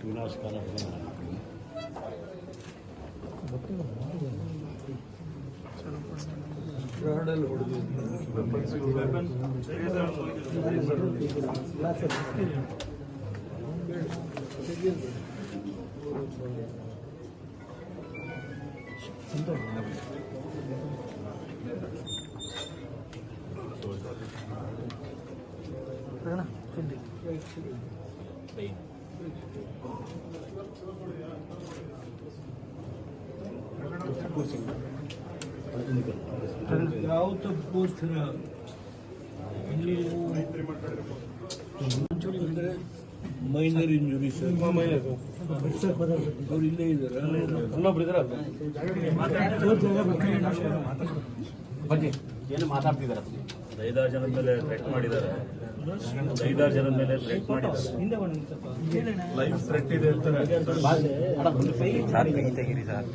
ವಿನಾಶಕಾಲ ಯಾವ ತಪ್ಪುಗೋಸ್ಕರ ಇಲ್ಲಿ minor injury sir ಅವ್ರು ಇಲ್ಲೇ ಇದ್ದಾರೆ ಏನು ಮಾತಾಡ್ತಿದ್ದಾರೆ 5-6 ಜನದ ಮೇಲೆ ಥ್ರೆಟ್ ಮಾಡಿದ್ದಾರೆ 5-6 ಜನದ ಮೇಲೆ ಥ್ರೆಟ್ ಮಾಡಿದ್ದಾರೆ ಲೈಫ್ ಥ್ರೆಟ್ ಇದೆ ಅಂತಾರೆ ತೆಗೀರಿ ಸರ್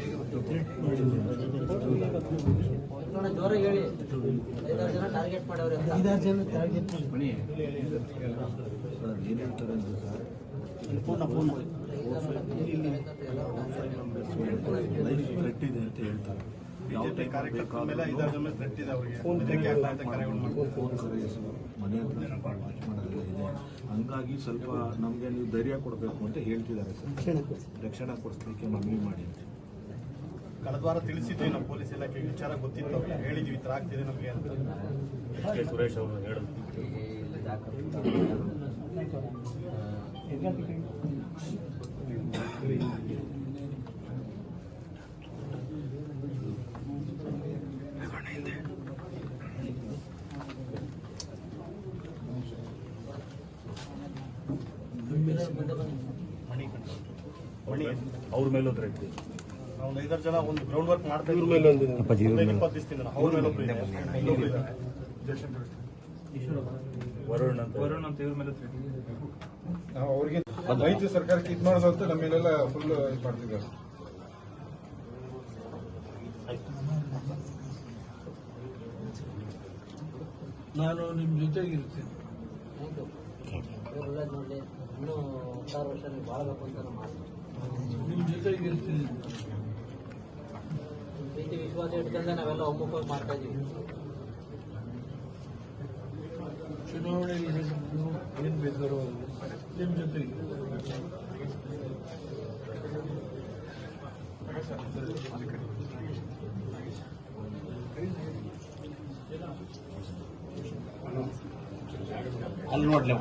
ಜೋರ ಹೇಳಿ 5-6 ಜನ ಟಾರ್ಗೆಟ್ ಮಾಡವ್ರೆ 5-6 ಜನ ಟಾರ್ಗೆಟ್ ಮಾಡಿ ಏನ್ ಹೇಳ್ತಾರೆ ಅಂದ್ರೆ ಸರ್ ಪೂರ್ಣ ಲೈಫ್ ಥ್ರೆಟ್ ಇದೆ ಅಂತ ಹೇಳ್ತಾರೆ ಯಾವುದೇ ಕಾರ್ಯಕ್ರಮದ ಮೇಲೆ 5-6 ಜನ ಥ್ರೆಟ್ ಇದೆ ಅವರಿಗೆ ಫೋನ್ ಕರೆಯಿಸು ಮನೆ ಹತ್ರ ವಾಚ್ ಮಾಡೋದೆಲ್ಲ ಇದೆ. ಹಂಗಾಗಿ ಸ್ವಲ್ಪ ನಮಗೆ ನೀವು ಧೈರ್ಯ ಕೊಡಬೇಕು ಅಂತ ಹೇಳ್ತಿದ್ದಾರೆ ಸರ್. ರಕ್ಷಣಾ ಕೊಡಿಸ್ಲಿಕ್ಕೆ ಮನವಿ ಮಾಡಿ ಅಂತ ಕಳೆದ ವಾರ ತಿಳಿಸಿದ್ವಿ ನಮ್ಮ ಪೊಲೀಸ್ ಇಲಾಖೆಗೆ ವಿಚಾರ ಗೊತ್ತಿತ್ತು ಹೇಳಿದ್ವಿ ಈ ಥರ ಆಗ್ತಿದೆ ನಮಗೆ ಅಂತ ಸುರೇಶ್ ಅವರು ಹೇಳಿದ್ರು ಮಣಿ ಅವ್ರ ಮೇಲೂ ಥ್ರೆಟ್ ಒಂದು 5-6 ಜನ ಒಂದು ಗ್ರೌಂಡ್ ವರ್ಕ್ ಮಾಡ್ತಾ ಇದ್ರು 20 ದಿವಸದಿಂದ ಅವ್ರ ಮೇಲೊಬ್ರು ಇದೆ ವರುಣ್ ಅಂತ ಇವ್ರ ಮೇಲೆ ಥ್ರೆಟ್ ನಾವು ಅವ್ರಿಗೆ ಮಾಹಿತಿ ಸರ್ಕಾರಕ್ಕೆ ಇದು ಮಾಡೋದು ಅಂತ ನಮ್ಮ ಮೇಲೆಲ್ಲ ಫುಲ್ ಇದು ಮಾಡ್ತಿದ್ದಾರೆ. ನಾನು ನಿಮ್ಮ ಜೊತೆಗಿರ್ತೀನಿ. ನೋಡಿ ಇನ್ನೂ 16 ವರ್ಷ ನೀವು ಬಾಳಬೇಕು ಅಂತ ನಮ್ಮ ಆಸೆ. ನಿಮ್ಮ ಜೊತೆಗಿರ್ತೀನಿ. ಪ್ರೀತಿ ವಿಶ್ವಾಸ ಇಟ್ಕೊಂಡೆ ನಾವೆಲ್ಲ ಒಮ್ಮುಖವಾಗಿ ಮಾಡ್ತಾ ಇದೀವಿ. ಚುನಾವಣೆಗೆ ಏನ್ ಬೇಕಾದ್ರೂ ನಿಮ್ಮ ಜೊತೆಗೆ ಅಲ್ಲಿ ನೋಡ್ಲಿ